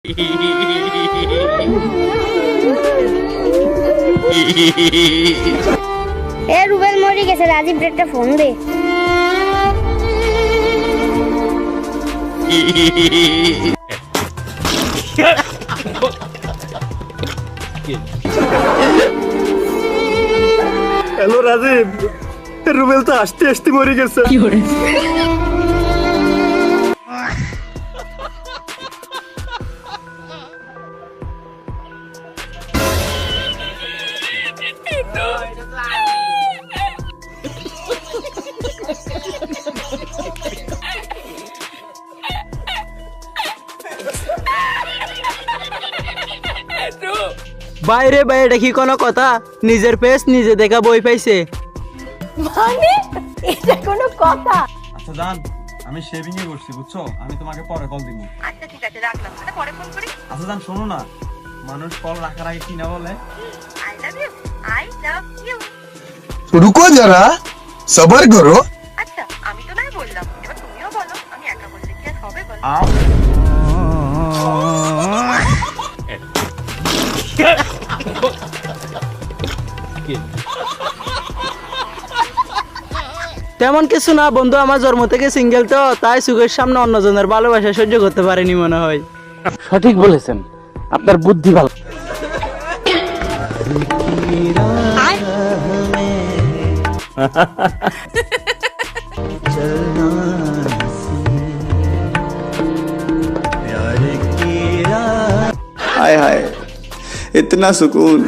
এ রুবেল মরে গেছে, রাজীব একটা ফোন দে। হ্যালো রাজীব, রুবেল তো আসতে আসতে মরে গেছে। বাইরে বাইরে কি কোনো কথা? নিজের পেস নিজে দেখা বই পাইছে মানে এটা কোনো কথা? আচ্ছা জান, আমি শেভিং এ করছি বুঝছো, আমি তোমাকে পরে কল দিব। আচ্ছা ঠিক আছে, রাখলাম, তাহলে পরে ফোন করি। আচ্ছা জান শোনো না, মানুষ কল রাখার আগে কি না বলে? I love you, I love you. रुको जरा सबर करो। আচ্ছা আমি তো নাই বললাম, এবার তুমিও বলো। আমি একা বললে কি আর হবে বলো? তেমন কিছু না বন্ধু, আমার জন্ম থেকে সিঙ্গেল তো, তাই সুখের সামনে অন্যজনের ভালোবাসা সহ্য করতে পারেনি মনে হয়। সঠিক বলেছেন, আপনার বুদ্ধি ভালো। हाय हाय इतना सुकून।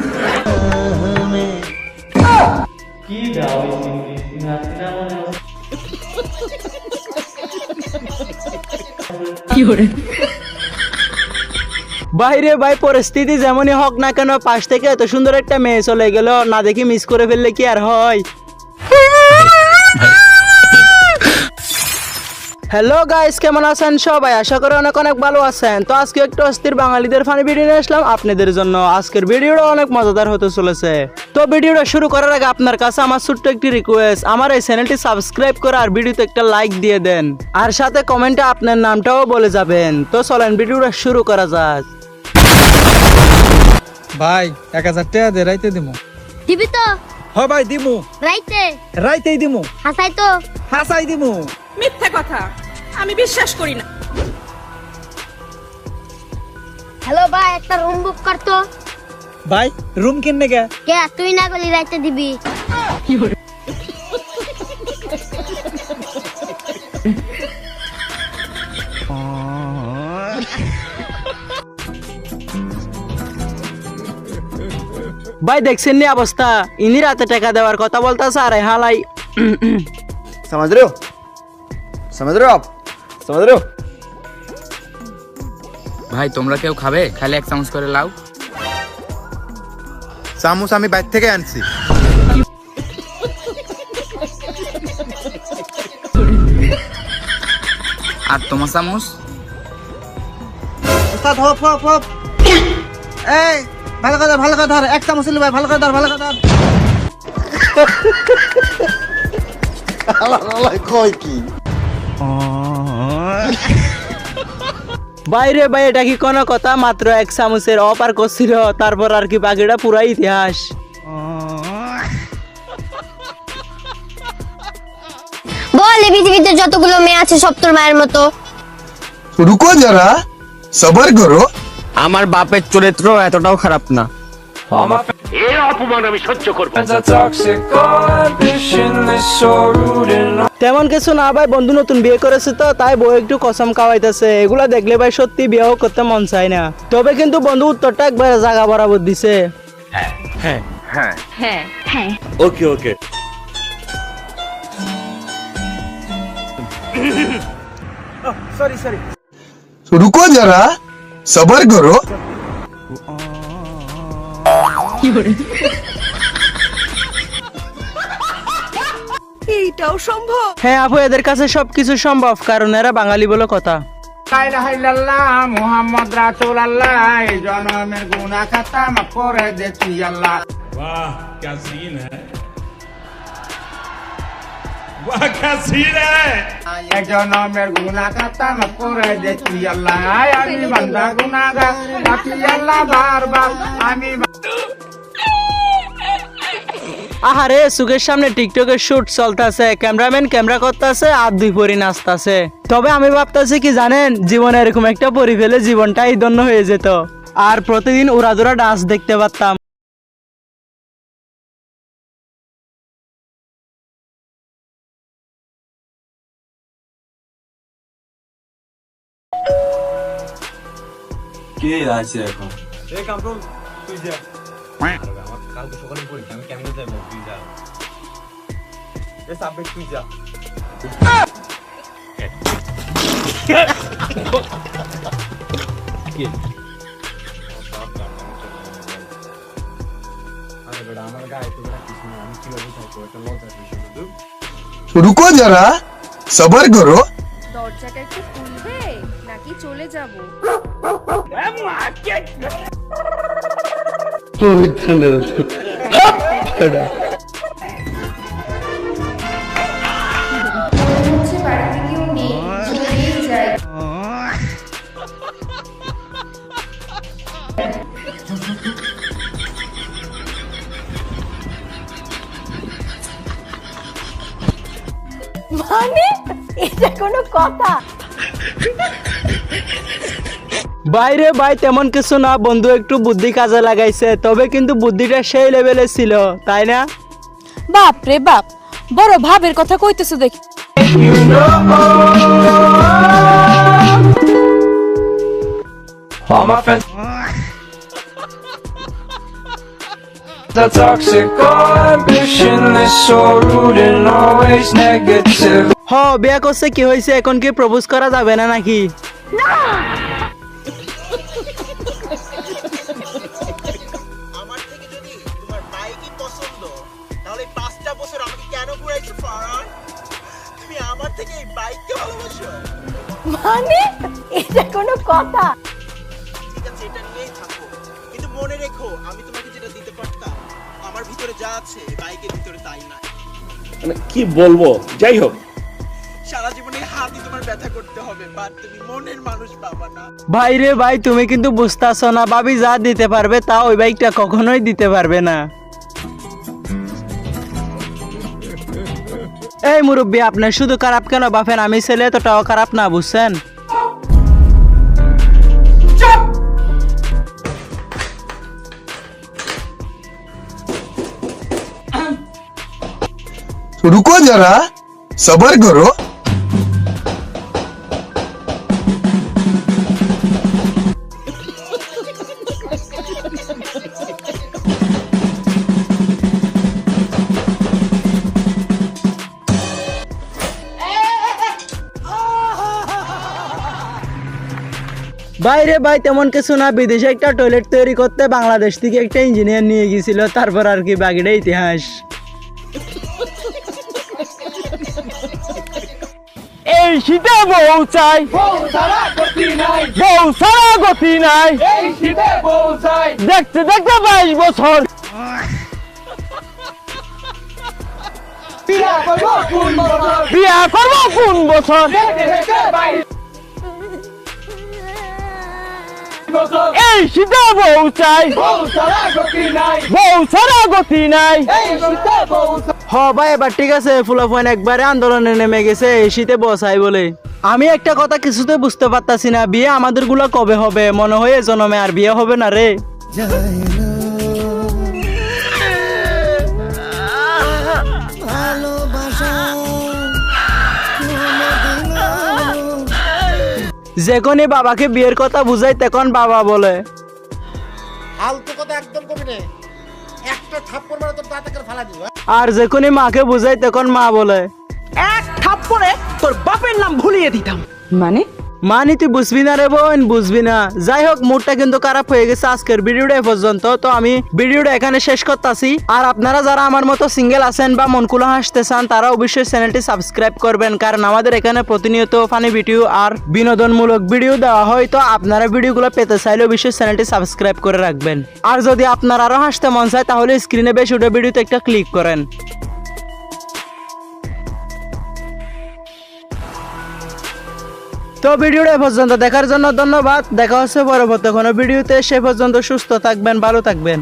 বাইরে ভাই পরিস্থিতি যেমনই হোক না কেন, পাশ থেকে এত সুন্দর একটা মেয়ে চলে গেল, না দেখি মিস করে ফেললে কি আর হয়। হ্যালো গাইস, কেমন আছেন সবাই? আশা করি অনেক অনেক ভালো আছেন। তো আজকে একটু অস্থির বাঙালিদের ফানি ভিডিও নিয়ে আসলাম আপনাদের জন্য। আজকের ভিডিওটা অনেক মজাদার হতে চলেছে। তো ভিডিওটা শুরু করার আগে আপনার কাছে আমার ছোট্ট একটি রিকোয়েস্ট, আমার এই চ্যানেলটি সাবস্ক্রাইব করে আর ভিডিওতে একটা লাইক দিয়ে দেন, আর সাথে কমেন্টে আপনার নামটাও বলে যাবেন। তো চলেন ভিডিওটা শুরু করা যাক। ভাই 1000 টাকা দে, রাইতে দিমু। দিবি তো? হ ভাই দিমু, রাইতে রাইতেই দিমু, হাসাই তো? হাসাই দিমু। মিথ্যা কথা, আমি বিশ্বাস করি না। হ্যালো ভাই, একটা রুম বুক কর তো। ভাই রুম কিননে গে? কে তুই না গলি রাইতে দিবি? ভাই দেখছেন নি অবস্থা, ইনি রাতে টাকা দেওয়ার কথা বলতেছে আর হালাই। समझ रहे हो, समझ रहे हो आप, समझ रहे हो? ভাই তোমরা কেউ খাবে? খালি এক চামচ করে লাও। চামচ আমি বাইরে থেকে আনছি। আর তোমার চামচ? উস্তাদ হপ হপ হপ। এই ভালো কথা ধর, এক চামচ নিলে ভাই, ভালো কথা ধর, ভালো কথা ধর। কই কি বাইরে ভাই এটা কি কোনো কথা? মাত্র এক চামচের অপার করছিল, তারপর আর কি বাকিটা পুরাই ইতিহাস। বল, এই পৃথিবীতে যতগুলো মেয়ে আছে সব তোর মায়ের মতো? रुको जरा सबर करो। আমার বাপের চরিত্র এতটাও খারাপ না। তেমন কিছু না ভাই, বন্ধু নতুন বিয়ে করেছে তো, তাই বউ একটু কসম খাওয়াইতেছে। এগুলা দেখলে ভাই সত্যি বিয়েও করতে মন চায় না। তবে কিন্তু বন্ধু উত্তরটা একবার জায়গা বরাবর দিছে। Okay okay. Sorry sorry. रुको जरा सबर करो। এইটাও সম্ভব? হ্যাঁ আপু, এদের কাছে সবকিছু সম্ভব, কারণ এরা বাঙালি বলে কথা। মুহাম্মদ রাসূলুল্লাহ, জনমের গুনাহ খাতা মাফ করে দে তুই আল্লাহ। वाह क्या सीन है। এক জনমের গুণা খাতা মাফ করে দিচ্ছি আল্লাহ আমি বান্দা গুনাহগার ডাকি আল্লাহ বারবার আমি আহারে সুখের সামনে টিকটকের শুট চলতেছে, ক্যামেরাম্যান ক্যামেরা করতেছে আর দুই পরি নাচতেছে। তবে আমি ভাবতেছি কি জানেন, জীবনে এরকম একটা পরি ফেলে জীবনটাই ধন্য হয়ে যেত আর প্রতিদিন উড়াদুরা ডান্স দেখতে পারতাম। কে আছে এখন? এই কামরুল তুই যা। আমার কালকে সকালে পরীক্ষা, আমি কেমনে যাবো? তুই যা। এ সাবজেক্ট তুই যা। আরে বেটা, আমার গায়ে তো বেটা কিছু না, আমি কিভাবে থাকবো? একটা লজ্জার বিষয় শুধু। रुको जरा सबर करो। দরজাটা একটু খুলবে নাকি চলে যাব? হচ্ছে বাড়িতে কেউ নেই, চলেই যাই। মানে এটা কোনো কথা? বাইরে ভাই তেমন কিছু না, বন্ধু একটু বুদ্ধি কাজে লাগাইছে, তবে কিন্তু বুদ্ধিটা সেই লেভেলে ছিল, তাই না? বাপ রে বাপ, বড় ভাবের কথা কইতেছো দেখি। The toxic ambition is so rude and always negative. হ, বিয়া করছে কি হয়েছে, এখন কি প্রপোজ করা যাবে না নাকি? আমার থেকে যদি তোমার বাইকই পছন্দ, তাহলে 5টা বছর আমাকে কেন ঘুরাইছো ফারান? তুমি আমার থেকে এই বাইককে ভালোবাসো? মানে এটা কোনো কথা? ঠিক আছে, এটা নিয়েই থাকো, কিন্তু মনে রেখো আমি তোমাকে যেটা দিতে পারতাম, আমার ভিতরে যা আছে এই বাইকের ভিতরে তাই না। মানে কি বলবো, যাই হোক। সারা জীবনে হাতই তোমার ব্যথা করতে হবে, বাট তুমি মনের মানুষ পাবা না। ভাই রে ভাই, তুমি কিন্তু বুঝতেছো না, ভাবি যা দিতে পারবে তা ওই বাইকটা কখনোই দিতে পারবে না। এই মুরব্বী, আপনি শুধু খারাপ কেন বাফেন? আমি ছেলে এতটাও খারাপ না, বুঝছেন? रुको जरा सबर करो। বাইরে ভাই তেমন কিছু না, বিদেশে একটা টয়লেট তৈরি করতে বাংলাদেশ থেকে একটা ইঞ্জিনিয়ার নিয়ে গিয়েছিল, তারপর আর কি বাকিটা ইতিহাস। এই শীতে বউ চাই, বউ ছাড়া গতি নাই, দেখতে দেখতে 22 বছর। বিয়া করবো কোন বছর? এই শীতে বউ চাই, বউ ছাড়া গতি নাই। হ ভাই, এবার ঠিক আছে, ফুলাফান একবারে আন্দোলনে নেমে গেছে এই শীতে বসাই বলে। আমি একটা কথা কিছুতে বুঝতে পারতাছি না, বিয়ে আমাদের গুলা কবে হবে? মনে হয় এ জন্মে আর বিয়ে হবে না রে। যখনই বাবাকে বিয়ের কথা বুঝাই তখন বাবা বলে ফালতু কথা একদম কবি নে, একটা থাপ্পড় মারা তোর দাঁতে করে ফালা দিব। আর যখনই মাকে বুঝাই তখন মা বলে এক থাপ্পড়ে তোর বাপের নাম ভুলিয়ে দিতাম। মানে মানি তুই বুঝবি না রে বোন, বুঝবি না। যাই হোক, মুডটা কিন্তু খারাপ হয়ে গেছে আজকের ভিডিওটা এ পর্যন্ত। তো আমি ভিডিওটা এখানে শেষ করতেছি। আর আপনারা যারা আমার মতো সিঙ্গেল আছেন বা মন খুলে হাসতে চান, তারা অবশ্যই চ্যানেলটি সাবস্ক্রাইব করবেন, কারণ আমাদের এখানে প্রতিনিয়ত ফানি ভিডিও আর বিনোদনমূলক ভিডিও দেওয়া হয়। তো আপনারা ভিডিওগুলো পেতে চাইলে অবশ্যই চ্যানেলটি সাবস্ক্রাইব করে রাখবেন। আর যদি আপনার আরো হাসতে মন চায়, তাহলে স্ক্রিনে বেশ উঠে ভিডিওতে একটা ক্লিক করেন। তো ভিডিওটা এ পর্যন্ত দেখার জন্য ধন্যবাদ। দেখা হচ্ছে পরবর্তী কোনো ভিডিওতে। সে পর্যন্ত সুস্থ থাকবেন, ভালো থাকবেন।